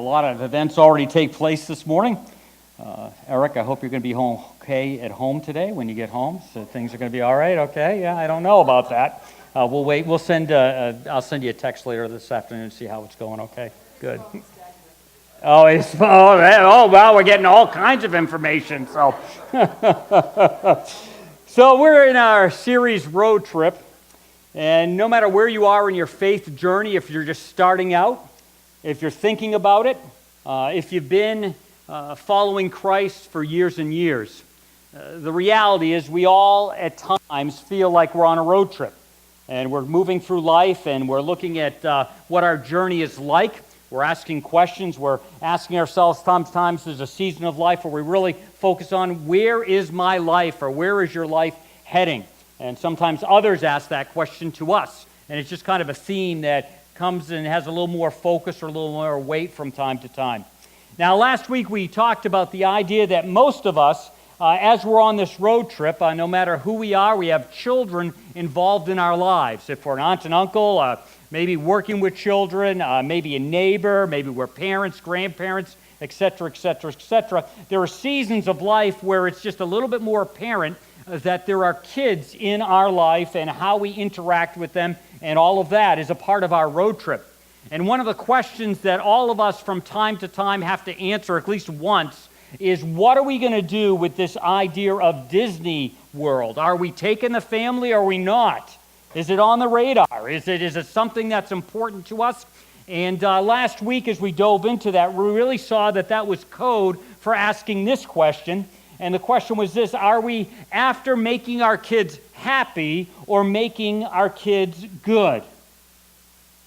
lot of events already take place this morning. Eric, I hope you're going to be home okay at home today when you get home. So things are going to be all right. Okay, yeah, I don't know about that. We'll wait. I'll send you a text later this afternoon to see how it's going. Okay, good. Wow, we're getting all kinds of information. So, so we're in our series Road Trip, and no matter where you are in your faith journey, if you're just starting out, if you're thinking about it, if you've been following Christ for years and years, the reality is we all at times feel like we're on a road trip, and we're moving through life, and we're looking at what our journey is like. We're asking questions. We're asking ourselves, sometimes there's a season of life where we really focus on where is my life, or where is your life heading? And sometimes others ask that question to us, and it's just kind of a theme that comes and has a little more focus or a little more weight from time to time. Now, last week we talked about the idea that most of us, as we're on this road trip, no matter who we are, we have children involved in our lives. If we're an aunt and uncle, maybe working with children, maybe a neighbor, maybe we're parents, grandparents, etc., etc., etc. There are seasons of life where it's just a little bit more apparent that there are kids in our life and how we interact with them, and all of that is a part of our road trip. And one of the questions that all of us from time to time have to answer at least once is, what are we going to do with this idea of Disney World? Are we taking the family or are we not? Is it on the radar? Is it something that's important to us? And last week as we dove into that, we really saw that that was code for asking this question. And the question was this: are we after making our kids happy or making our kids good?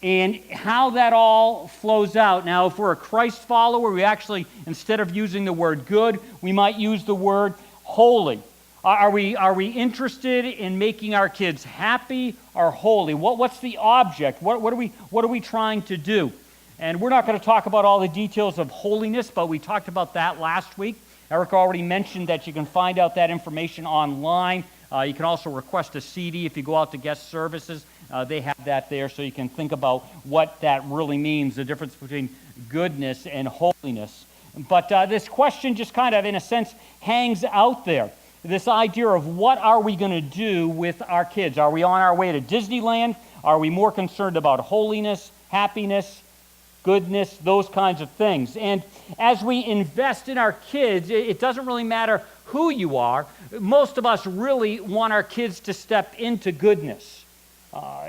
And how that all flows out. Now, if we're a Christ follower, we actually, instead of using the word good, we might use the word holy. Are we interested in making our kids happy or holy? What's the object? What are we trying to do? And we're not going to talk about all the details of holiness, but we talked about that last week. Eric already mentioned that you can find out that information online. You can also request a CD if you go out to guest services. They have that there, so you can think about what that really means, the difference between goodness and holiness. But this question just kind of, in a sense, hangs out there. This idea of what are we going to do with our kids? Are we on our way to Disneyland? Are we more concerned about holiness, happiness, goodness, those kinds of things? And as we invest in our kids, it doesn't really matter who you are. Most of us really want our kids to step into goodness.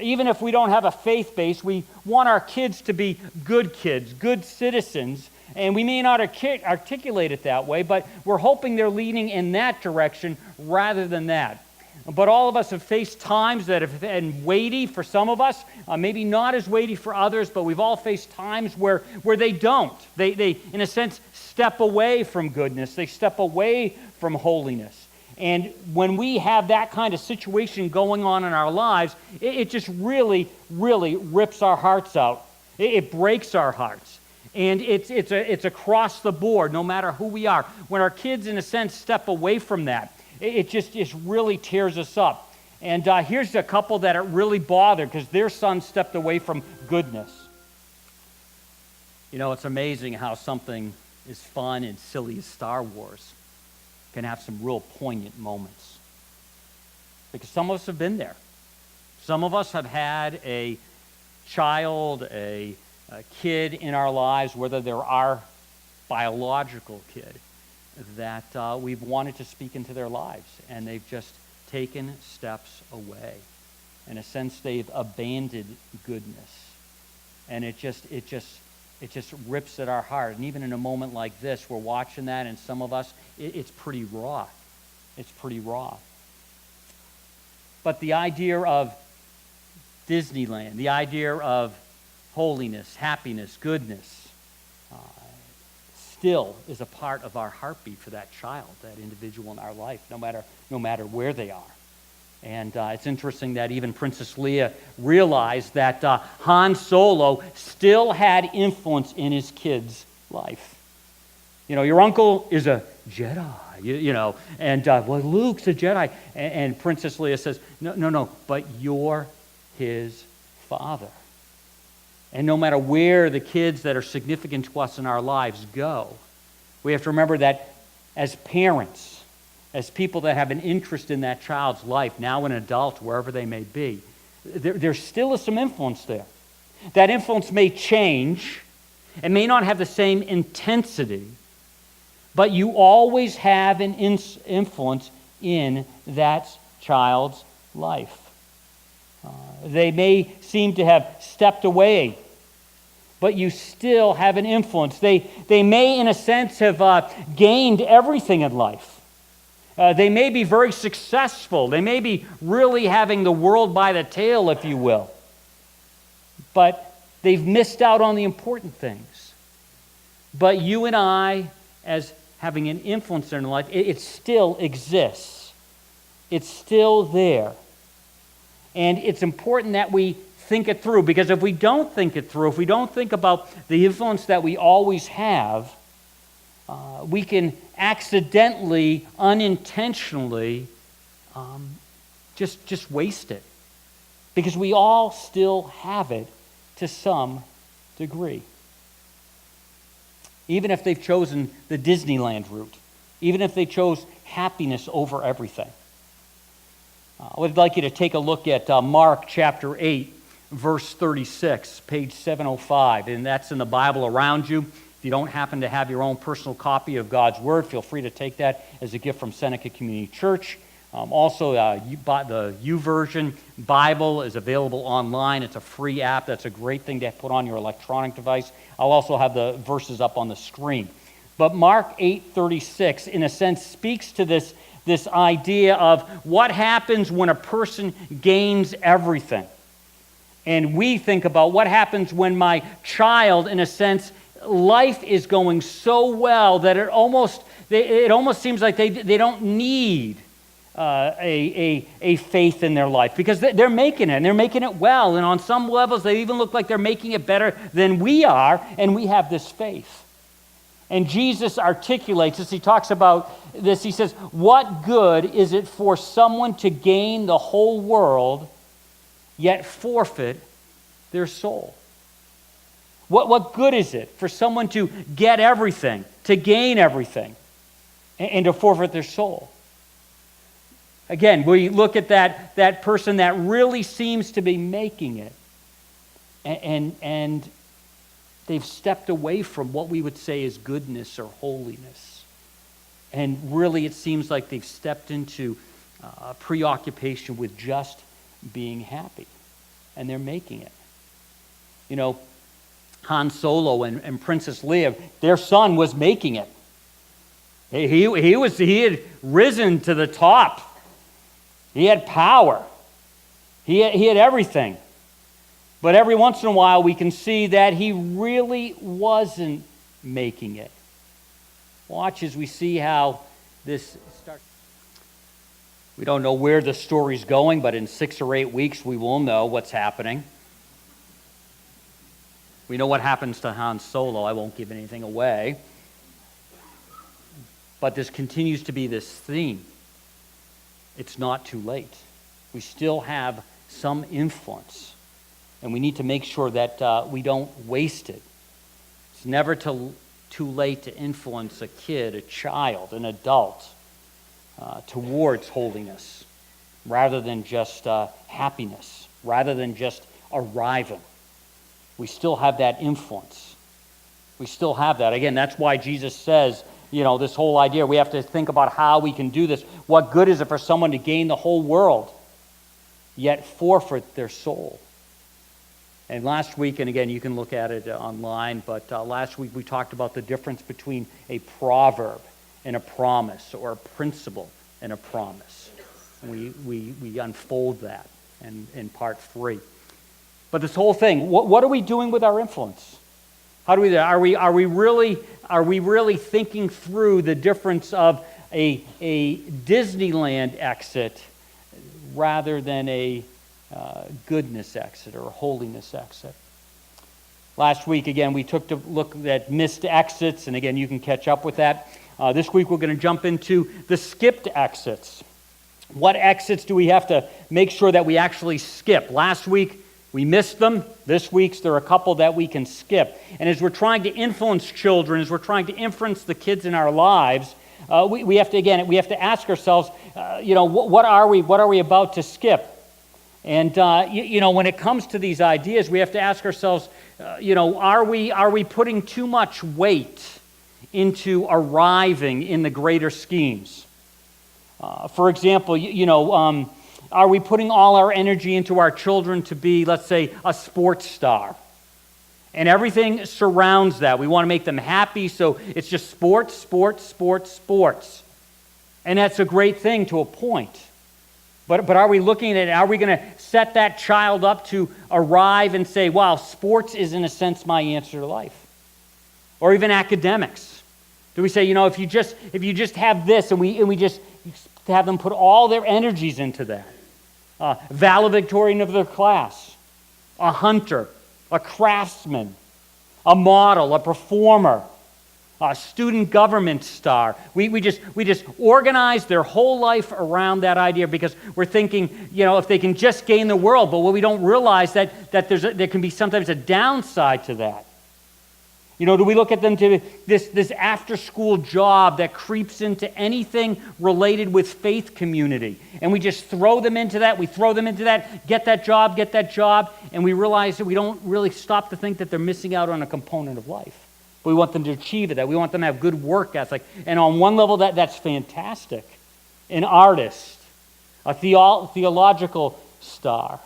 Even if we don't have a faith base, we want our kids to be good kids, good citizens. And we may not articulate it that way, but we're hoping they're leaning in that direction rather than that. But all of us have faced times that have been weighty for some of us, maybe not as weighty for others, but we've all faced times where they don't. They, in a sense, step away from goodness. They step away from holiness. And when we have that kind of situation going on in our lives, it just really, really rips our hearts out. It breaks our hearts. And it's across the board, no matter who we are. When our kids, in a sense, step away from that, it just really tears us up. And here's a couple that it really bothered because their son stepped away from goodness. You know, it's amazing how something as fun and silly as Star Wars can have some real poignant moments. Because some of us have been there. Some of us have had a child, a kid in our lives, whether they're our biological kid, that we've wanted to speak into their lives, and they've just taken steps away. In a sense, they've abandoned goodness, and it just rips at our heart. And even in a moment like this, we're watching that, and some of us, it's pretty raw. It's pretty raw. But the idea of Disneyland, the idea of holiness, happiness, goodness, still is a part of our heartbeat for that child, that individual in our life, no matter where they are. And it's interesting that even Princess Leia realized that Han Solo still had influence in his kid's life. You know, your uncle is a Jedi, and well, Luke's a Jedi. And Princess Leia says, no, but you're his father. And no matter where the kids that are significant to us in our lives go, we have to remember that as parents, as people that have an interest in that child's life, now an adult, wherever they may be, there still is some influence there. That influence may change. It may not have the same intensity, but you always have an influence in that child's life. They may seem to have stepped away, but you still have an influence. They may, in a sense, have gained everything in life. They may be very successful. They may be really having the world by the tail, if you will. But they've missed out on the important things. But you and I, as having an influence in their life, it still exists. It's still there. And it's important that we think it through, because if we don't think it through, if we don't think about the influence that we always have, we can accidentally, unintentionally, just waste it. Because we all still have it to some degree. Even if they've chosen the Disneyland route, even if they chose happiness over everything. I would like you to take a look at Mark chapter 8, verse 36, page 705, and that's in the Bible around you. If you don't happen to have your own personal copy of God's Word, feel free to take that as a gift from Seneca Community Church. Also, the YouVersion Bible is available online. It's a free app. That's a great thing to put on your electronic device. I'll also have the verses up on the screen. But Mark 8:36, in a sense, speaks to this idea of what happens when a person gains everything. And we think about what happens when my child, in a sense, life is going so well that it almost seems like they don't need a faith in their life, because they're making it, and they're making it well, and on some levels they even look like they're making it better than we are, and we have this faith. And Jesus articulates this. He talks about this. He says, what good is it for someone to gain the whole world yet forfeit their soul? What good is it for someone to get everything, to gain everything, and to forfeit their soul? Again, we look at that person that really seems to be making it, and they've stepped away from what we would say is goodness or holiness. And really it seems like they've stepped into a preoccupation with just being happy. And they're making it. You know, Han Solo and Princess Leia, their son was making it. He had risen to the top. He had power. He had everything. But every once in a while we can see that he really wasn't making it. Watch as we see how this starts. We don't know where the story's going, but in 6 or 8 weeks we will know what's happening. We know what happens to Han Solo. I won't give anything away. But this continues to be this theme. It's not too late. We still have some influence. And we need to make sure that we don't waste it. It's never too late to influence a kid, a child, an adult towards holiness, rather than just happiness, rather than just arriving. We still have that influence. We still have that. Again, that's why Jesus says, this whole idea, we have to think about how we can do this. What good is it for someone to gain the whole world, yet forfeit their soul? And last week, and again, you can look at it online, but last week we talked about the difference between a proverb and a promise, or a principle and a promise. We unfold that in part 3. But this whole thing, what are we doing with our influence? How do we? Are we really thinking through the difference of a Disneyland exit rather than a goodness exit or a holiness exit? Last week, again, we took a look at missed exits, and again, you can catch up with that. This week, we're going to jump into the skipped exits. What exits do we have to make sure that we actually skip? Last week, We missed them. This week's there are a couple that we can skip. And as we're trying to influence children, as we're trying to influence the kids in our lives, we have to ask ourselves, what are we about to skip? And when it comes to these ideas, we have to ask ourselves, are we putting too much weight into arriving in the greater schemes? For example, are we putting all our energy into our children to be, let's say, a sports star? And everything surrounds that. We want to make them happy, so it's just sports, sports, sports, sports. And that's a great thing to a point. But are we looking at it, are we going to set that child up to arrive and say, wow, sports is in a sense my answer to life? Or even academics. Do we say, if you just have this and we just have them put all their energies into that? Valedictorian of their class, a hunter, a craftsman, a model, a performer, a student government star. We just organize their whole life around that idea because we're thinking, if they can just gain the world, but what we don't realize that there can be sometimes a downside to that. Do we look at them to this after-school job that creeps into anything related with faith community? And we just throw them into that, get that job, and we realize that we don't really stop to think that they're missing out on a component of life. We want them to achieve that. We want them to have good work ethic. And on one level, that's fantastic. An artist, a theological star,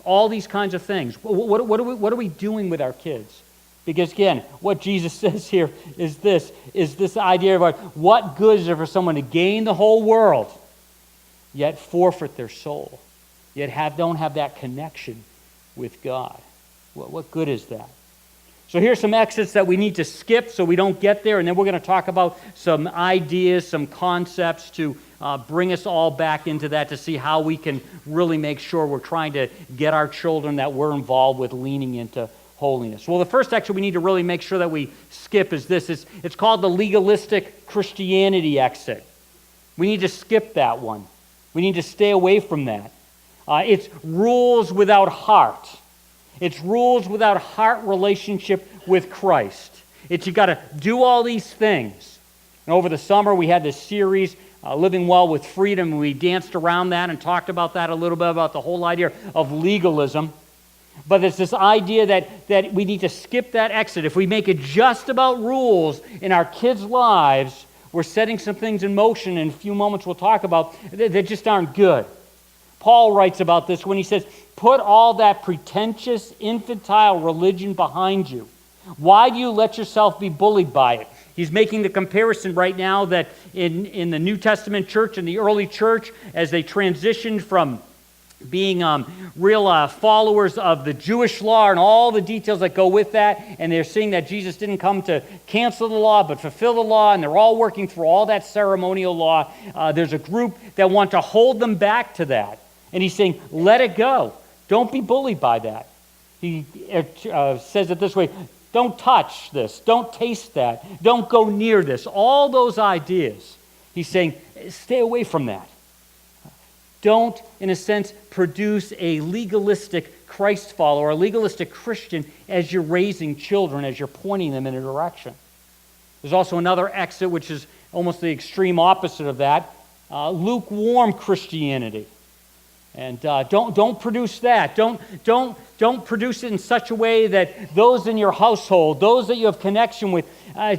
all these kinds of things. What are we doing with our kids? Because again, what Jesus says here is this idea of what good is it for someone to gain the whole world, yet forfeit their soul, yet don't have that connection with God. What good is that? So here's some exits that we need to skip so we don't get there, and then we're going to talk about some ideas, some concepts to bring us all back into that to see how we can really make sure we're trying to get our children that we're involved with leaning into holiness. Well, the first exit we need to really make sure that we skip is this. It's called the legalistic Christianity exit. We need to skip that one. We need to stay away from that. It's rules without heart. It's rules without heart relationship with Christ. It's you got to do all these things. And over the summer we had this series, Living Well with Freedom, and we danced around that and talked about that a little bit, about the whole idea of legalism. But it's this idea that we need to skip that exit. If we make it just about rules in our kids' lives, we're setting some things in motion in a few moments we'll talk about that just aren't good. Paul writes about this when he says, put all that pretentious, infantile religion behind you. Why do you let yourself be bullied by it? He's making the comparison right now that in the New Testament church, in the early church, as they transitioned from being real followers of the Jewish law and all the details that go with that, and they're seeing that Jesus didn't come to cancel the law but fulfill the law, and they're all working through all that ceremonial law. There's a group that want to hold them back to that, and he's saying, let it go. Don't be bullied by that. He says it this way, don't touch this, don't taste that, don't go near this. All those ideas, he's saying, stay away from that. Don't, in a sense, produce a legalistic Christ follower, a legalistic Christian as you're raising children, as you're pointing them in a direction. There's also another exit, which is almost the extreme opposite of that, lukewarm Christianity. And don't produce that. Don't produce it in such a way that those in your household, those that you have connection with,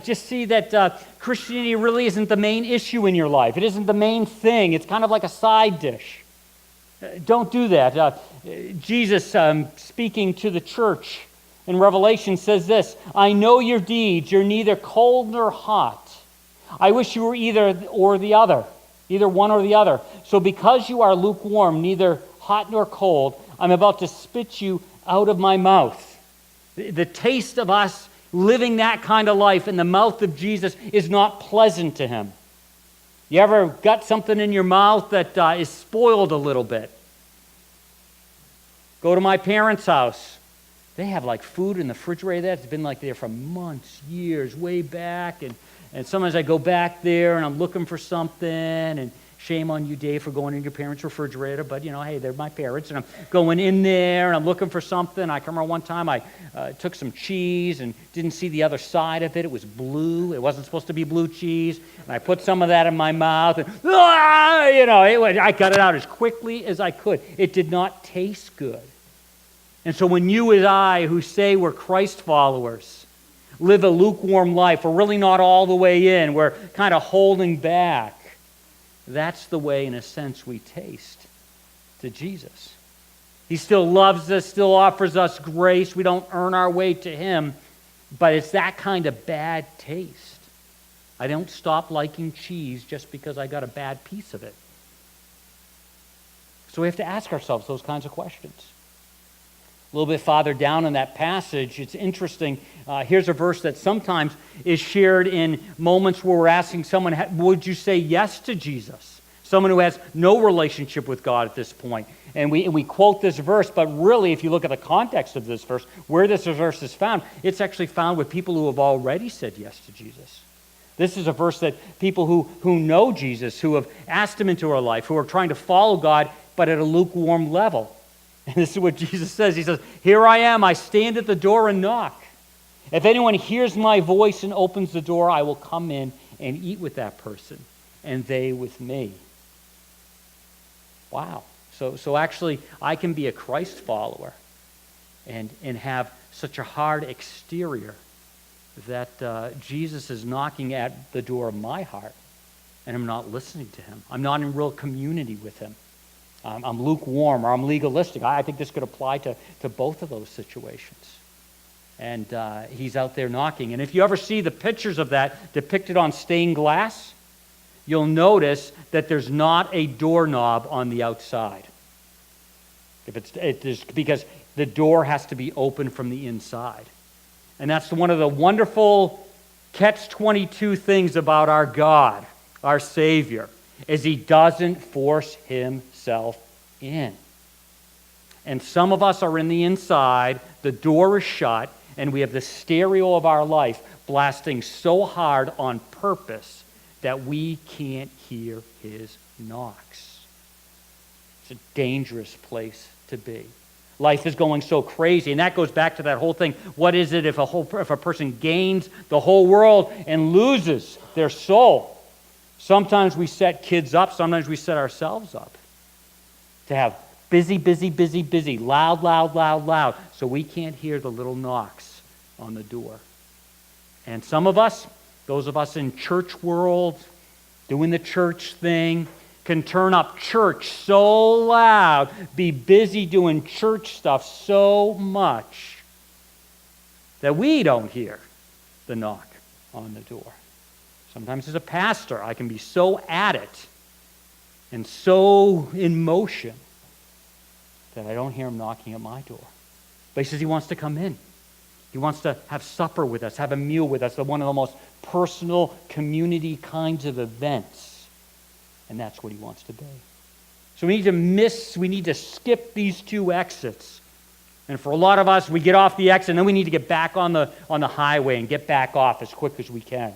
just see that Christianity really isn't the main issue in your life. It isn't the main thing. It's kind of like a side dish. Don't do that. Jesus, speaking to the church in Revelation, says this, I know your deeds. You're neither cold nor hot. I wish you were either or the other. Either one or the other. So because you are lukewarm, neither hot nor cold, I'm about to spit you out of my mouth. The taste of us living that kind of life in the mouth of Jesus is not pleasant to him. You ever got something in your mouth that is spoiled a little bit? Go to my parents' house. They have like food in the refrigerator that's been like there for months, years, way back, and sometimes I go back there and I'm looking for something, and Shame on you, Dave, for going in your parents' refrigerator, but, hey, they're my parents, and I'm going in there, and I'm looking for something. I can remember one time I took some cheese and didn't see the other side of it. It was blue. It wasn't supposed to be blue cheese, and I put some of that in my mouth, and, I got it out as quickly as I could. It did not taste good. And so when you and I, who say we're Christ followers, live a lukewarm life, we're really not all the way in, we're kind of holding back, that's the way, in a sense, we taste to Jesus. He still loves us, still offers us grace. We don't earn our way to Him, but it's that kind of bad taste. I don't stop liking cheese just because I got a bad piece of it. So we have to ask ourselves those kinds of questions. A little bit farther down in that passage, it's interesting. Here's a verse that sometimes is shared in moments where we're asking someone, would you say yes to Jesus? Someone who has no relationship with God at this point. And we quote this verse, but really, if you look at the context of this verse, where this verse is found, it's actually found with people who have already said yes to Jesus. This is a verse that people who know Jesus, who have asked Him into our life, who are trying to follow God, but at a lukewarm level. And this is what Jesus says. He says, "Here I am, I stand at the door and knock. If anyone hears my voice and opens the door, I will come in and eat with that person, and they with me." Wow. So actually, I can be a Christ follower and have such a hard exterior that Jesus is knocking at the door of my heart, and I'm not listening to Him. I'm not in real community with Him. I'm lukewarm, or I'm legalistic. I think this could apply to both of those situations. And He's out there knocking. And if you ever see the pictures of that depicted on stained glass, you'll notice that there's not a doorknob on the outside. Because the door has to be open from the inside. And that's one of the wonderful catch-22 things about our God, our Savior, is He doesn't force Himself in. And some of us are in the inside, the door is shut, and we have the stereo of our life blasting so hard on purpose that we can't hear His knocks. It's a dangerous place to be. Life is going so crazy, and that goes back to that whole thing. What is it if a person gains the whole world and loses their soul? Sometimes we set kids up, sometimes we set ourselves up to have busy, busy, busy, busy, loud, loud, loud, loud, so we can't hear the little knocks on the door. And some of us, those of us in church world, doing the church thing, can turn up church so loud, be busy doing church stuff so much that we don't hear the knock on the door. Sometimes as a pastor, I can be so at it and so in motion that I don't hear Him knocking at my door. But He says He wants to come in. He wants to have supper with us, have a meal with us, one of the most personal community kinds of events. And that's what He wants to be. So we need to skip these two exits. And for a lot of us, we get off the exit, and then we need to get back on the highway and get back off as quick as we can.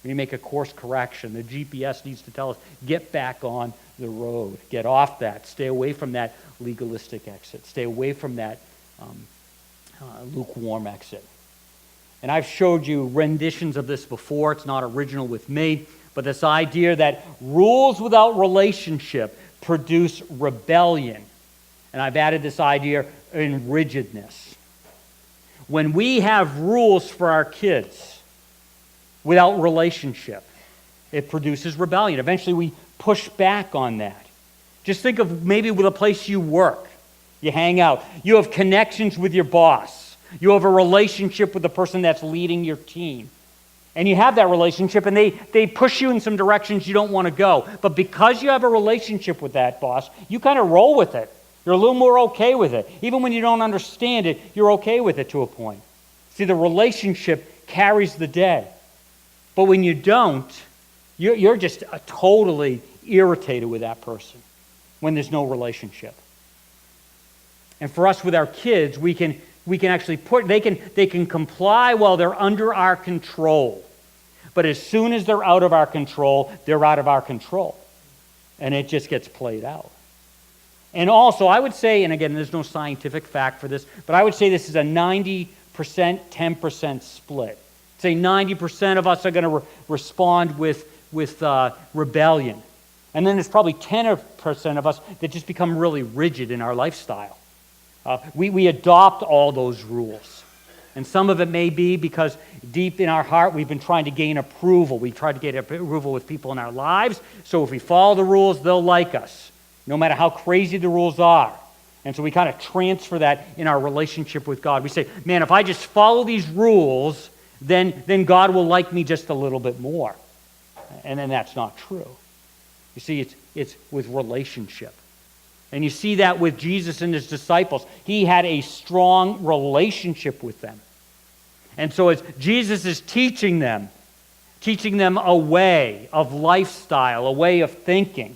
We need to make a course correction. The GPS needs to tell us, get back on the road. Get off that. Stay away from that legalistic exit. Stay away from that lukewarm exit. And I've showed you renditions of this before. It's not original with me. But this idea that rules without relationship produce rebellion. And I've added this idea in rigidness. When we have rules for our kids without relationship, it produces rebellion. Eventually we push back on that. Just think of maybe with a place you work. You hang out. You have connections with your boss. You have a relationship with the person that's leading your team. And you have that relationship, and they push you in some directions you don't want to go. But because you have a relationship with that boss, you kind of roll with it. You're a little more okay with it. Even when you don't understand it, you're okay with it to a point. See, the relationship carries the day. But when you don't, you're just totally irritated with that person when there's no relationship. And for us with our kids, we can actually they can comply while they're under our control. But as soon as they're out of our control, they're out of our control. and it just gets played out. And also, I would say, and again, there's no scientific fact for this, but I would say this is a 90%, 10% split. Say 90% of us are going to respond with rebellion. And then there's probably 10% of us that just become really rigid in our lifestyle. We adopt all those rules. And some of it may be because deep in our heart we've been trying to gain approval. We try to get approval with people in our lives. So if we follow the rules, they'll like us, no matter how crazy the rules are. And so we kind of transfer that in our relationship with God. We say, man, if I just follow these rules, then God will like me just a little bit more. And then that's not true. You see, it's with relationship. And you see that with Jesus and his disciples. He had a strong relationship with them. And so as Jesus is teaching them a way of lifestyle, a way of thinking,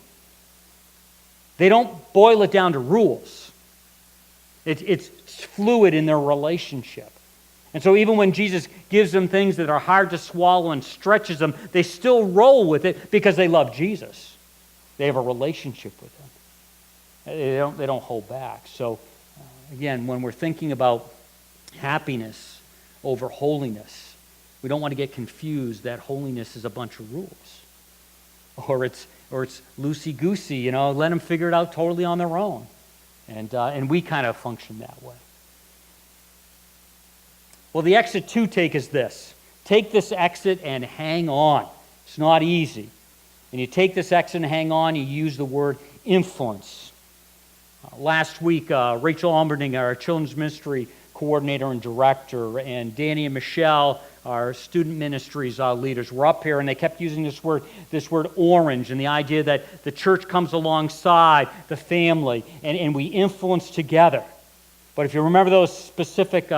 they don't boil it down to rules. It's fluid in their relationship. And so even when Jesus gives them things that are hard to swallow and stretches them, they still roll with it because they love Jesus. They have a relationship with him. They don't hold back. So again, when we're thinking about happiness over holiness, we don't want to get confused that holiness is a bunch of rules. Or it's loosey-goosey, let them figure it out totally on their own. And we kind of function that way. Well, the exit to take is this. Take this exit and hang on. It's not easy. And you take this exit and hang on, you use the word influence. Last week, Rachel Almerding, our children's ministry coordinator and director, and Danny and Michelle, our student ministries leaders, were up here, and they kept using this word orange, and the idea that the church comes alongside the family, and we influence together. But if you remember those specific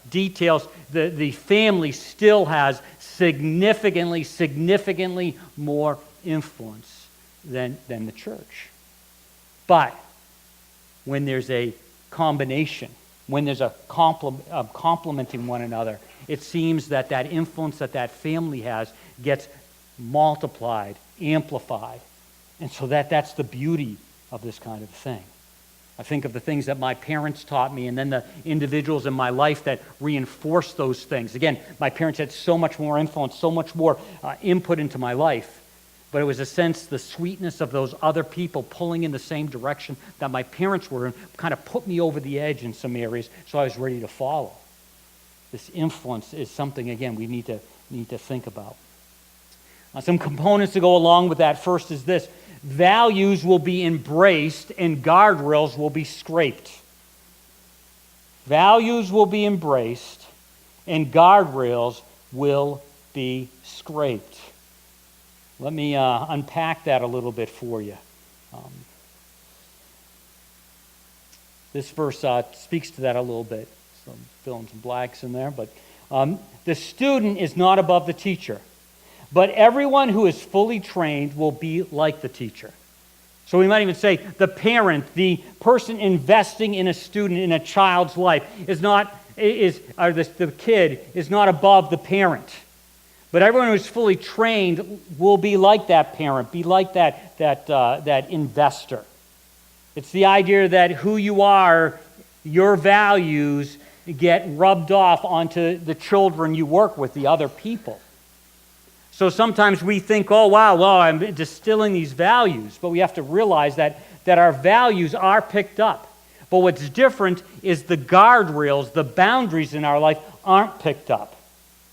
details, the family still has significantly more influence than the church. But when there's a combination, when there's a complementing one another, it seems that influence that family has gets multiplied, amplified. And so that's the beauty of this kind of thing. I think of the things that my parents taught me and then the individuals in my life that reinforce those things. Again, my parents had so much more influence, so much more input into my life. But it was a sense, the sweetness of those other people pulling in the same direction that my parents were in kind of put me over the edge in some areas, so I was ready to follow. This influence is something, again, we need to think about. Some components to go along with that. First is this. Values will be embraced and guardrails will be scraped. Values will be embraced and guardrails will be scraped. Let me unpack that a little bit for you. This verse speaks to that a little bit. So I'm filling some blanks in there. But the student is not above the teacher, but everyone who is fully trained will be like the teacher. So we might even say the parent, the person investing in a student, in a child's life, the kid is not above the parent. But everyone who's fully trained will be like that parent, be like that investor. It's the idea that who you are, your values get rubbed off onto the children you work with, the other people. So sometimes we think, oh, wow, well, I'm distilling these values. But we have to realize that our values are picked up. But what's different is the guardrails, the boundaries in our life aren't picked up.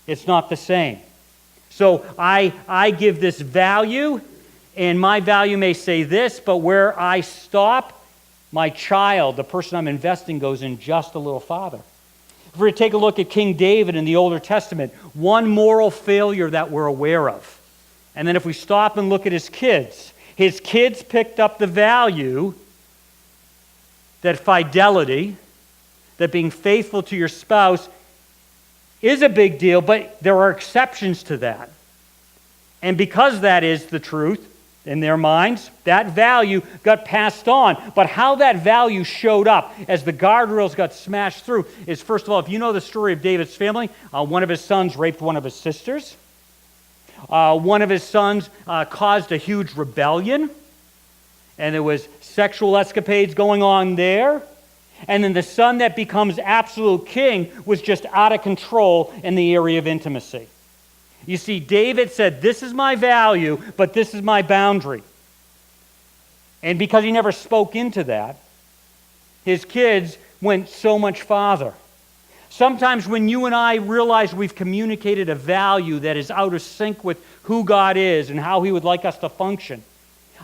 It's not the same. So I give this value, and my value may say this, but where I stop, my child, the person I'm investing, goes in just a little farther. If we take a look at King David in the Old Testament, one moral failure that we're aware of. And then if we stop and look at his kids picked up the value that fidelity, that being faithful to your spouse is a big deal, but there are exceptions to that. And because that is the truth in their minds, that value got passed on. But how that value showed up as the guardrails got smashed through is, first of all, if you know the story of David's family, one of his sons raped one of his sisters. One of his sons caused a huge rebellion. and there was sexual escapades going on there. And then the son that becomes absolute king was just out of control in the area of intimacy. You see, David said, this is my value, but this is my boundary. And because he never spoke into that, his kids went so much farther. Sometimes when you and I realize we've communicated a value that is out of sync with who God is and how He would like us to function,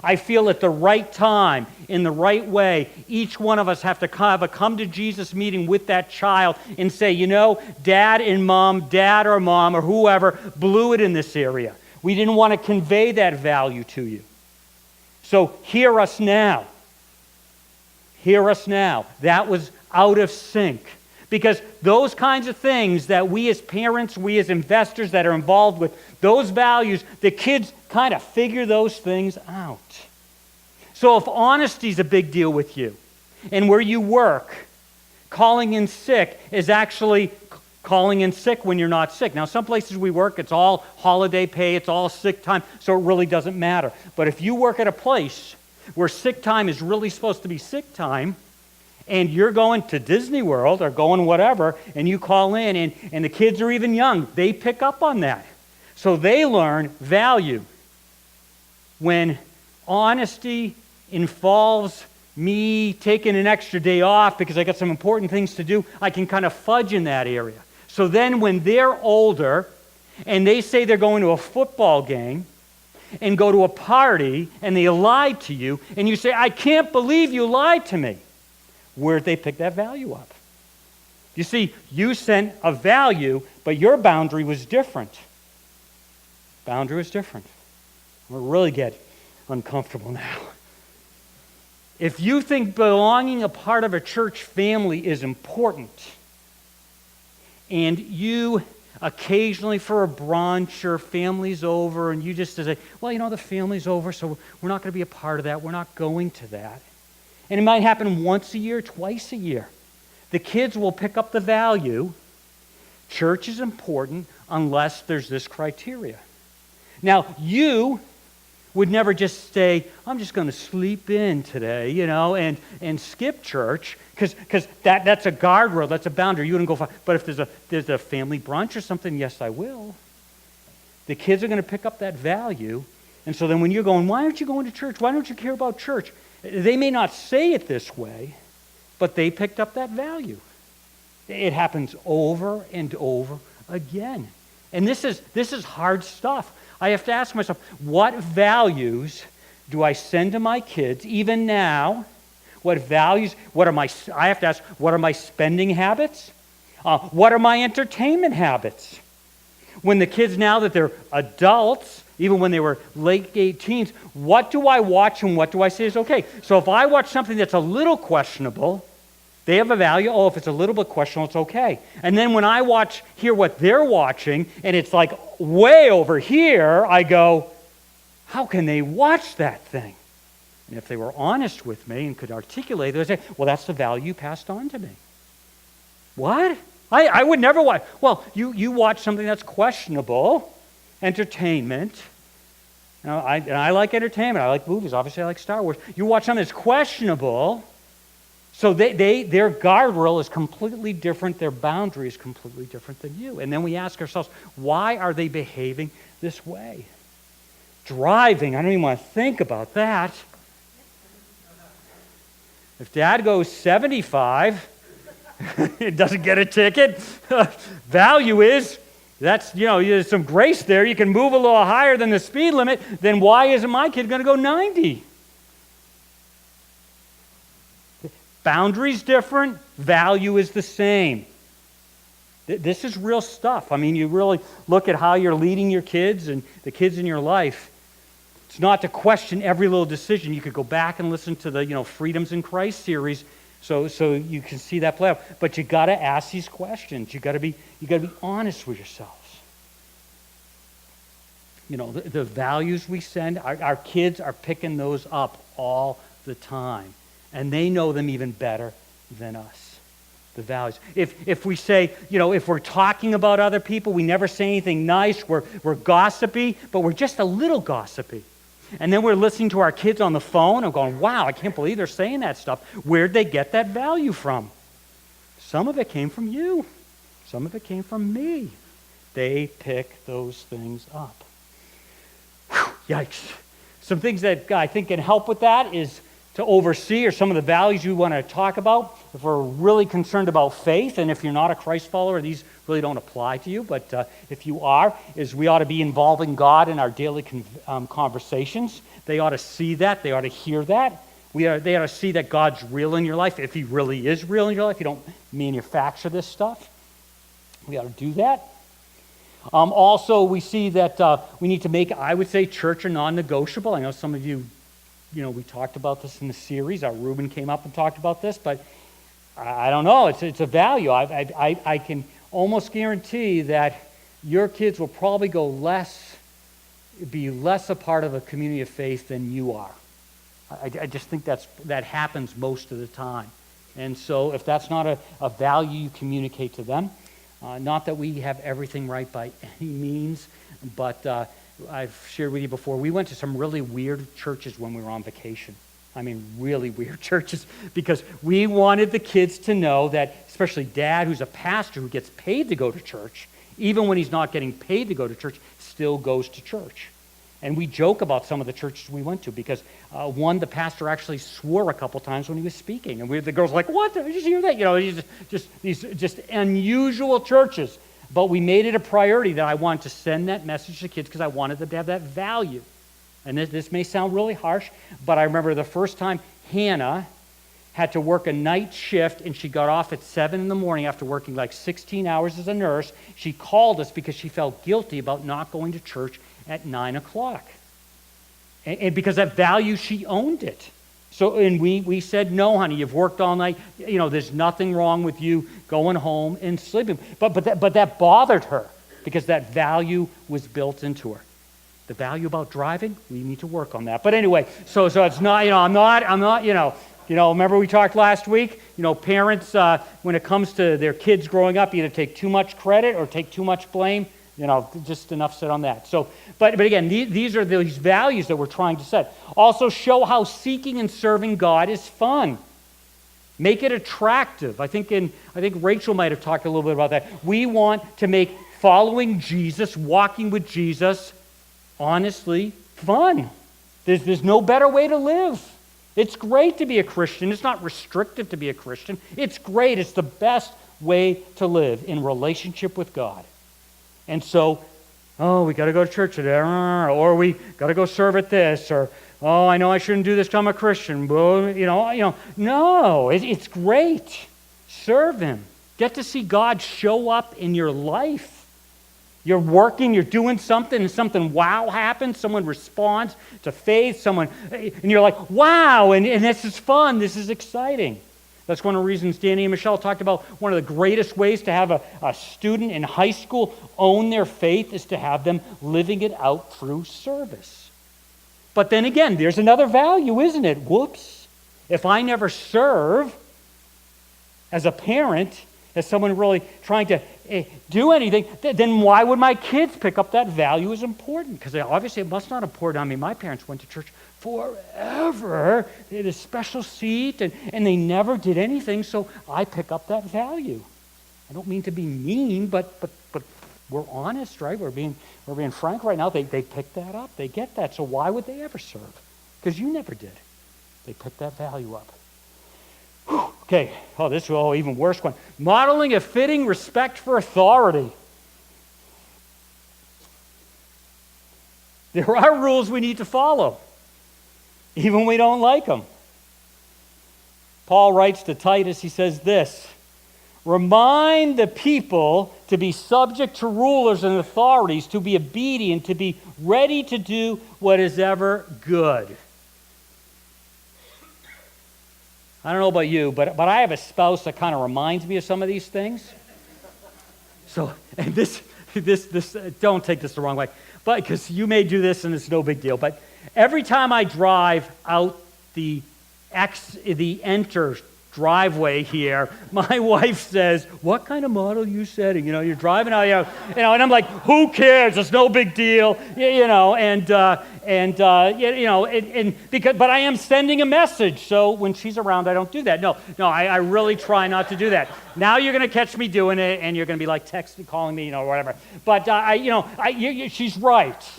I feel at the right time, in the right way, each one of us have to have a come to Jesus meeting with that child and say, you know, dad or mom or whoever blew it in this area. We didn't want to convey that value to you. So hear us now. Hear us now. That was out of sync. Because those kinds of things that we as parents, we as investors that are involved with, those values, the kids kind of figure those things out. So if honesty is a big deal with you, and where you work, calling in sick is actually calling in sick when you're not sick. Now, some places we work, it's all holiday pay, it's all sick time, so it really doesn't matter. But if you work at a place where sick time is really supposed to be sick time, and you're going to Disney World or going whatever, and you call in, and the kids are even young, they pick up on that. So they learn value. When honesty involves me taking an extra day off because I got some important things to do, I can kind of fudge in that area. So then when they're older, and they say they're going to a football game, and go to a party, and they lied to you, and you say, I can't believe you lied to me. Where'd they pick that value up? You see, you sent a value, but your boundary was different. Boundary was different. We'll really get uncomfortable now. If you think belonging a part of a church family is important, and you occasionally for a brunch or family's over, and you just say, well, you know, the family's over, so we're not going to be a part of that. We're not going to that. And it might happen once a year, twice a year. The kids will pick up the value. Church is important unless there's this criteria. Now, you would never just say, I'm just going to sleep in today, you know, and skip church, because that's a guardrail, that's a boundary. You wouldn't go far. But if there's a family brunch or something, yes, I will. The kids are going to pick up that value. And so then when you're going, why aren't you going to church? Why don't you care about church? They may not say it this way, but they picked up that value. It happens over and over again. And this is hard stuff. I have to ask myself, what values do I send to my kids even now? What values, I have to ask, what are my spending habits? What are my entertainment habits? When the kids, now that they're adults, even when they were late 18s, what do I watch and what do I say is okay? So if I watch something that's a little questionable, they have a value. Oh, if it's a little bit questionable, it's okay. And then when I hear what they're watching, and it's like way over here, I go, how can they watch that thing? And if they were honest with me and could articulate, they would say, well, that's the value passed on to me. What? I would never watch. Well, you watch something that's questionable. Entertainment. Now, I like entertainment. I like movies. Obviously, I like Star Wars. You watch something that's questionable. So their guardrail is completely different. Their boundary is completely different than you. And then we ask ourselves, why are they behaving this way? Driving, I don't even want to think about that. If Dad goes 75, it doesn't get a ticket. Value is, there's some grace there. You can move a little higher than the speed limit. Then why isn't my kid going to go 90? Boundaries different. Value is the same. This is real stuff. I mean, you really look at how you're leading your kids and the kids in your life. It's not to question every little decision. You could go back and listen to the Freedoms in Christ series, so you can see that play out. But you got to ask these questions. You got to be honest with yourselves. The values we send, our kids are picking those up all the time, and they know them even better than us. The values. If we say, if we're talking about other people, we never say anything nice. We're gossipy, but we're just a little gossipy. And then we're listening to our kids on the phone and going, wow, I can't believe they're saying that stuff. Where'd they get that value from? Some of it came from you. Some of it came from me. They pick those things up. Whew, yikes. Some things that I think can help with that is to oversee, or some of the values you want to talk about. If we're really concerned about faith, and if you're not a Christ follower, these really don't apply to you, but if you are, is we ought to be involving God in our daily conversations. They ought to see that. They ought to hear that. They ought to see that God's real in your life. If he really is real in your life, you don't manufacture this stuff. We ought to do that. Also, we see that we need to make, I would say, church a non-negotiable. I know some of you, we talked about this in the series. Reuben came up and talked about this, but I don't know. It's a value. I can almost guarantee that your kids will probably be less a part of a community of faith than you are. I just think that happens most of the time. And so if that's not a value you communicate to them, not that we have everything right by any means, but I've shared with you before, we went to some really weird churches when we were on vacation. I mean, really weird churches, because we wanted the kids to know that, especially Dad, who's a pastor who gets paid to go to church, even when he's not getting paid to go to church, still goes to church. And we joke about some of the churches we went to, because the pastor actually swore a couple times when he was speaking. And the girls were like, what? Did you hear that? These unusual churches. But we made it a priority that I wanted to send that message to kids because I wanted them to have that value. And this may sound really harsh, but I remember the first time Hannah had to work a night shift, and she got off at 7 in the morning after working like 16 hours as a nurse. She called us because she felt guilty about not going to church at 9 o'clock. And because that value, she owned it. So, and we said, no, honey, you've worked all night. There's nothing wrong with you going home and sleeping. But that bothered her because that value was built into her. The value about driving, we need to work on that. But anyway, so it's not, I'm not, remember we talked last week? Parents, when it comes to their kids growing up, either take too much credit or take too much blame. Just enough said on that. So, but again, these are these values that we're trying to set. Also, show how seeking and serving God is fun. Make it attractive. I think Rachel might have talked a little bit about that. We want to make following Jesus, walking with Jesus, honestly fun. There's no better way to live. It's great to be a Christian. It's not restrictive to be a Christian. It's great. It's the best way to live in relationship with God. And so, we got to go to church today, or we got to go serve at this, or, I know I shouldn't do this because I'm a Christian. But, no, it's great. Serve Him. Get to see God show up in your life. You're working, you're doing something, and something wow happens. Someone responds to faith. And you're like, wow, and this is fun. This is exciting. That's one of the reasons Danny and Michelle talked about one of the greatest ways to have a student in high school own their faith is to have them living it out through service. But then again, there's another value, isn't it? Whoops. If I never serve as a parent, as someone really trying to do anything, then why would my kids pick up that value as important? Because obviously it must not important. I mean, my parents went to church forever. They had a special seat, and they never did anything, so I pick up that value. I don't mean to be mean, but we're honest, right? We're being frank right now. They pick that up. They get that. So why would they ever serve? Because you never did. They picked that value up. Whew. Okay. Oh, this is an even worse one. Modeling a fitting respect for authority. There are rules we need to follow, even when we don't like them. Paul writes to Titus, he says this, remind the people to be subject to rulers and authorities, to be obedient, to be ready to do what is ever good. I don't know about you, but I have a spouse that kind of reminds me of some of these things. So, and this don't take this the wrong way, but because you may do this and it's no big deal, but every time I drive out the enter driveway here, my wife says, what kind of model are you setting? You're driving out, and I'm like, who cares? It's no big deal, and And but I am sending a message. So when she's around, I don't do that. No, I really try not to do that. Now you're going to catch me doing it, and you're going to be like texting, calling me, whatever. But she's right.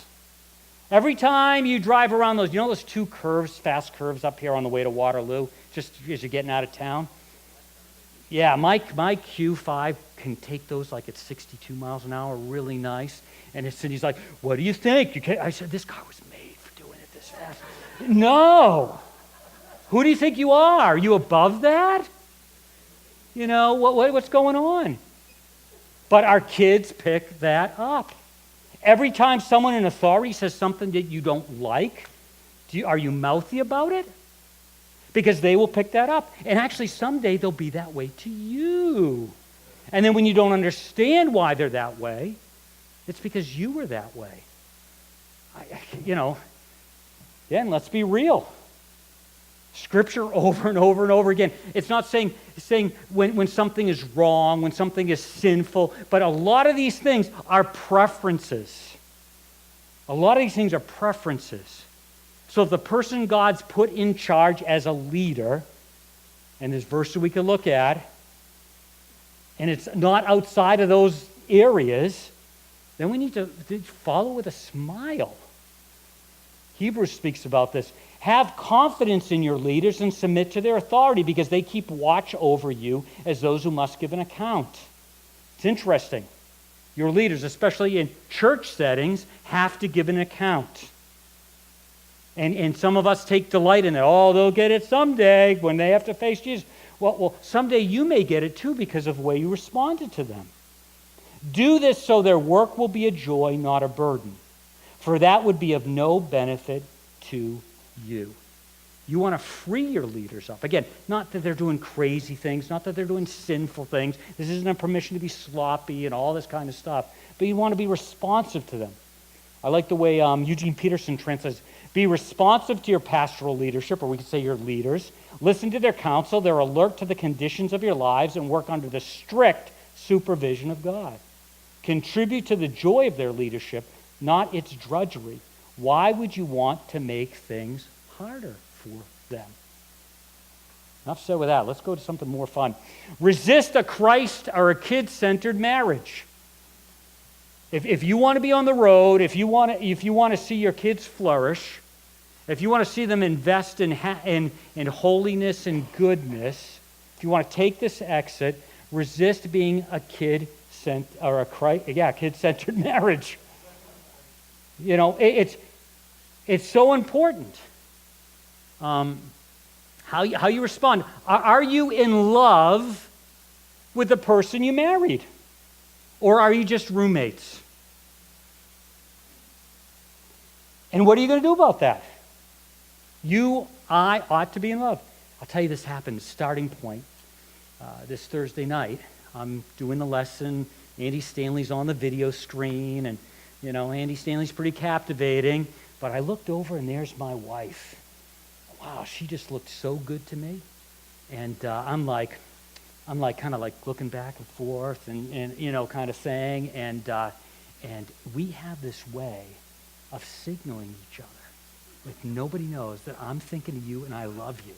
Every time you drive around those two fast curves up here on the way to Waterloo, just as you're getting out of town. Yeah, my Q5 can take those like at 62 miles an hour, really nice. And Cindy's like, "What do you think?" I said, "This car was made for doing it this fast." No. Who do you think you are? Are you above that? What's going on? But our kids pick that up. Every time someone in authority says something that you don't like, are you mouthy about it? Because they will pick that up. And actually, someday they'll be that way to you. And then when you don't understand why they're that way, it's because you were that way. And let's be real. Scripture over and over and over again. It's not saying when something is wrong, when something is sinful, but a lot of these things are preferences. A lot of these things are preferences. So if the person God's put in charge as a leader, and there's verses we can look at, and it's not outside of those areas, then we need to follow with a smile. Hebrews speaks about this. Have confidence in your leaders and submit to their authority because they keep watch over you as those who must give an account. It's interesting. Your leaders, especially in church settings, have to give an account. And some of us take delight in it. Oh, they'll get it someday when they have to face Jesus. Well, someday you may get it too because of the way you responded to them. Do this so their work will be a joy, not a burden. For that would be of no benefit to you. You want to free your leaders up. Again, not that they're doing crazy things, not that they're doing sinful things. This isn't a permission to be sloppy and all this kind of stuff. But you want to be responsive to them. I like the way Eugene Peterson translates, be responsive to your pastoral leadership, or we could say your leaders. Listen to their counsel. They're alert to the conditions of your lives and work under the strict supervision of God. Contribute to the joy of their leadership, not its drudgery. Why would you want to make things harder for them? Enough said with that. Let's go to something more fun. Resist a Christ or a kid-centered marriage. If you want to be on the road, if you want to see your kids flourish, if you want to see them invest in holiness and goodness, if you want to take this exit, resist being a kid-centered marriage. It's so important how you respond. Are you in love with the person you married? Or are you just roommates? And what are you going to do about that? I ought to be in love. I'll tell you this happened, starting point. This Thursday night, I'm doing the lesson. Andy Stanley's on the video screen, and Andy Stanley's pretty captivating. But I looked over, and there's my wife. Wow, she just looked so good to me. And I'm kind of looking back and forth and kind of saying, and we have this way of signaling each other. Like nobody knows that I'm thinking of you and I love you.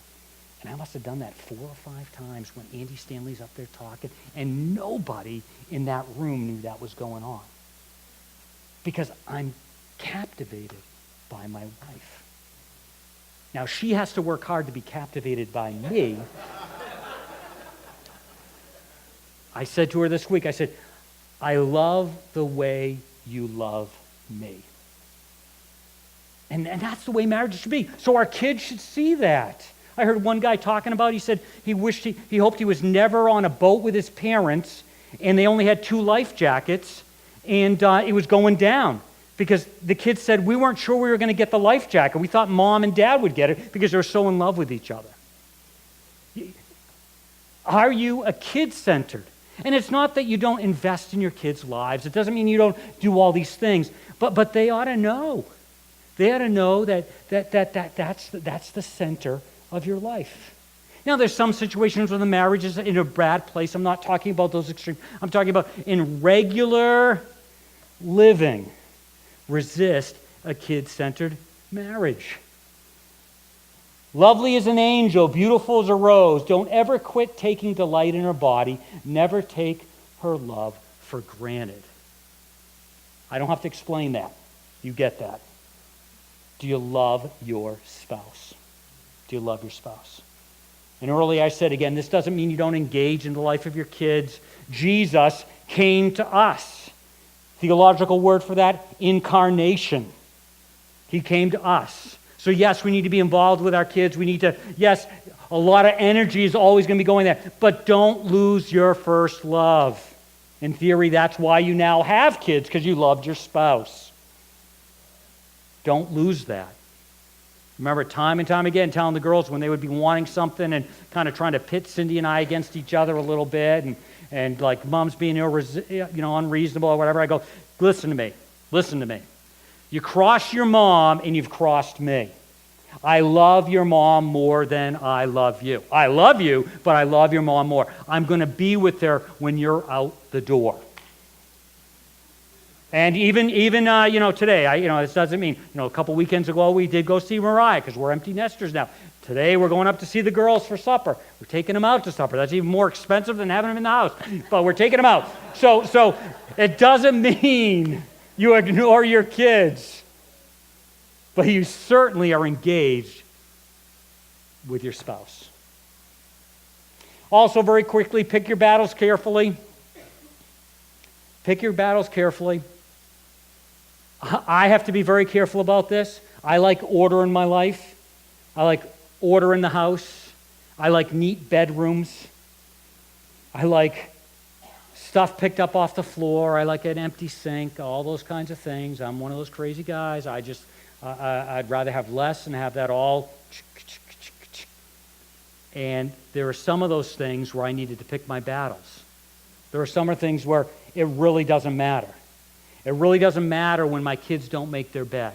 And I must have done that 4 or 5 times when Andy Stanley's up there talking, and nobody in that room knew that was going on. Because I'm captivated by my wife. Now, she has to work hard to be captivated by me. I said to her this week, I said, I love the way you love me. And that's the way marriage should be. So our kids should see that. I heard one guy talking about, he said he hoped he was never on a boat with his parents and they only had 2 life jackets and it was going down because the kids said we weren't sure we were going to get the life jacket. We thought mom and dad would get it because they were so in love with each other. Are you a kid-centered? And it's not that you don't invest in your kids' lives. It doesn't mean you don't do all these things. But they ought to know. They ought to know that's the center of your life. Now, there's some situations where the marriage is in a bad place. I'm not talking about those extremes. I'm talking about in regular living. Resist a kid-centered marriage. Lovely as an angel, beautiful as a rose. Don't ever quit taking delight in her body. Never take her love for granted. I don't have to explain that. You get that. Do you love your spouse? Do you love your spouse? And earlier I said, again, this doesn't mean you don't engage in the life of your kids. Jesus came to us. Theological word for that, incarnation. He came to us. So yes, we need to be involved with our kids. We need to, yes, a lot of energy is always going to be going there. But don't lose your first love. In theory, that's why you now have kids, because you loved your spouse. Don't lose that. Remember, time and time again, telling the girls when they would be wanting something and kind of trying to pit Cindy and I against each other a little bit, and like mom's being unreasonable or whatever, I go, listen to me. You cross your mom and you've crossed me. I love your mom more than I love you. I love you, but I love your mom more. I'm going to be with her when you're out the door. And even today, this doesn't mean, a couple weekends ago we did go see Mariah because we're empty nesters now. Today we're going up to see the girls for supper. We're taking them out to supper. That's even more expensive than having them in the house. But we're taking them out. So it doesn't mean you ignore your kids. But you certainly are engaged with your spouse. Also, very quickly, pick your battles carefully. Pick your battles carefully. I have to be very careful about this. I like order in my life. I like order in the house. I like neat bedrooms. I like stuff picked up off the floor. I like an empty sink, all those kinds of things. I'm one of those crazy guys. I'd rather have less and have that all. And there are some of those things where I needed to pick my battles. There are some of things where it really doesn't matter. It really doesn't matter when my kids don't make their bed.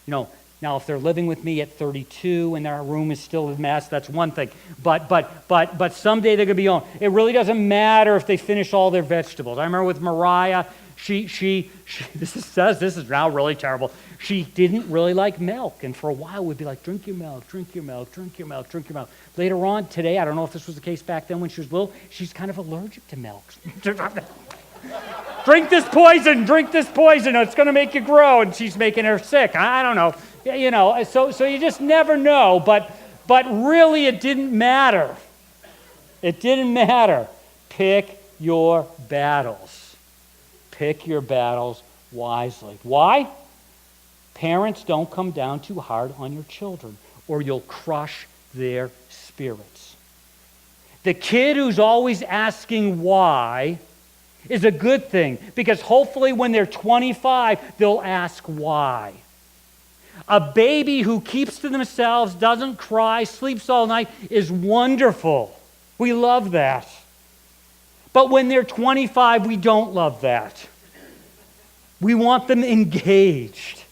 Now if they're living with me at 32 and their room is still a mess, that's one thing. But someday they're going to be home. It really doesn't matter if they finish all their vegetables. I remember with Mariah, she this is now really terrible. She didn't really like milk, and for a while we'd be like, drink your milk, drink your milk, drink your milk, drink your milk. Later on today, I don't know if this was the case back then when she was little, she's kind of allergic to milk. Drink this poison, it's going to make you grow, and she's making her sick. I don't know. So you just never know, but really it didn't matter. It didn't matter. Pick your battles. Pick your battles wisely. Why? Parents, don't come down too hard on your children, or you'll crush their spirits. The kid who's always asking why is a good thing, because hopefully when they're 25, they'll ask why. A baby who keeps to themselves, doesn't cry, sleeps all night is wonderful. We love that. But when they're 25, we don't love that. We want them engaged.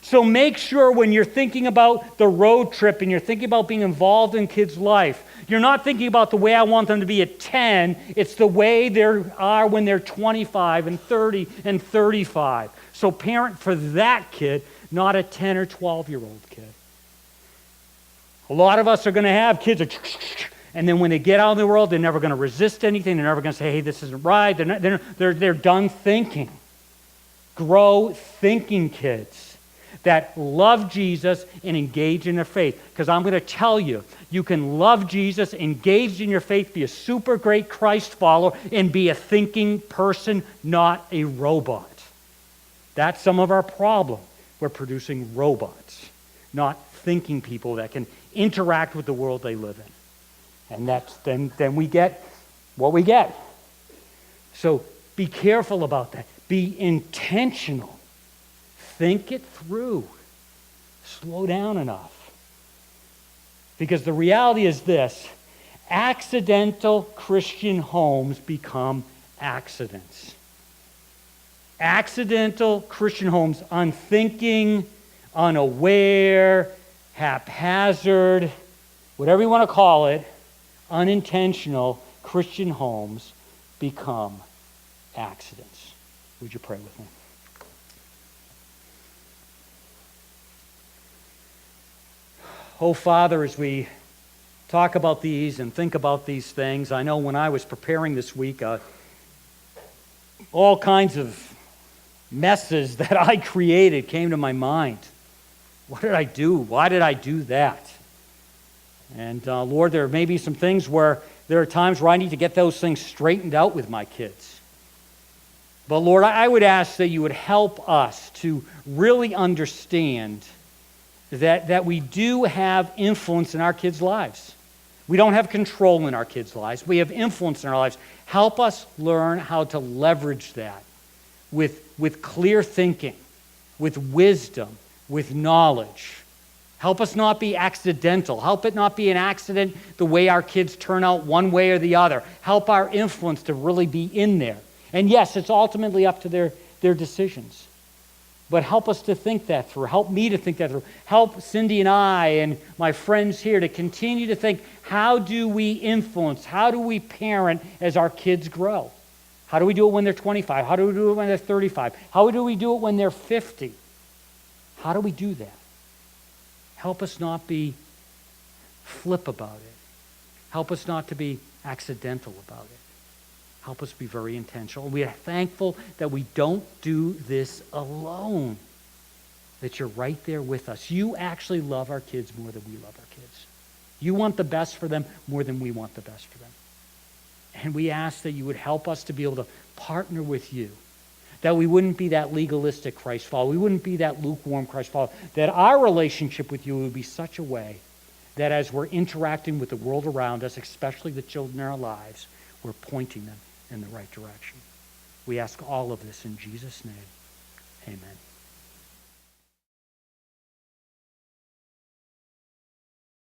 So make sure when you're thinking about the road trip and you're thinking about being involved in kids' life, you're not thinking about the way I want them to be at 10. It's the way they are when they're 25 and 30 and 35. So parent for that kid, not a 10 or 12-year-old kid. A lot of us are going to have kids, and then when they get out in the world, they're never going to resist anything. They're never going to say, hey, this isn't right. They're done thinking. Grow thinking kids that love Jesus and engage in their faith. Because I'm going to tell you, you can love Jesus, engage in your faith, be a super great Christ follower, and be a thinking person, not a robot. That's some of our problem. We're producing robots, not thinking people that can interact with the world they live in. And that's then we get what we get. So be careful about that. Be intentional. Think it through. Slow down enough. Because the reality is this: accidental Christian homes become accidents. Accidental Christian homes, unthinking, unaware, haphazard, whatever you want to call it, unintentional Christian homes become accidents. Would you pray with me? Oh, Father, as we talk about these and think about these things, I know when I was preparing this week, all kinds of messes that I created came to my mind. What did I do? Why did I do that? And Lord, there may be some things where there are times where I need to get those things straightened out with my kids. But Lord, I would ask that you would help us to really understand that we do have influence in our kids' lives. We don't have control in our kids' lives. We have influence in our lives. Help us learn how to leverage that with clear thinking, with wisdom, with knowledge. Help us not be accidental. Help it not be an accident the way our kids turn out one way or the other. Help our influence to really be in there. And yes, it's ultimately up to their decisions. But help us to think that through. Help me to think that through. Help Cindy and I and my friends here to continue to think, how do we influence? How do we parent as our kids grow? How do we do it when they're 25? How do we do it when they're 35? How do we do it when they're 50? How do we do that? Help us not be flip about it. Help us not to be accidental about it. Help us be very intentional. We are thankful that we don't do this alone, that you're right there with us. You actually love our kids more than we love our kids. You want the best for them more than we want the best for them. And we ask that you would help us to be able to partner with you, that we wouldn't be that legalistic Christ follower, we wouldn't be that lukewarm Christ follower, that our relationship with you would be such a way that as we're interacting with the world around us, especially the children in our lives, we're pointing them in the right direction. We ask all of this in Jesus' name. Amen.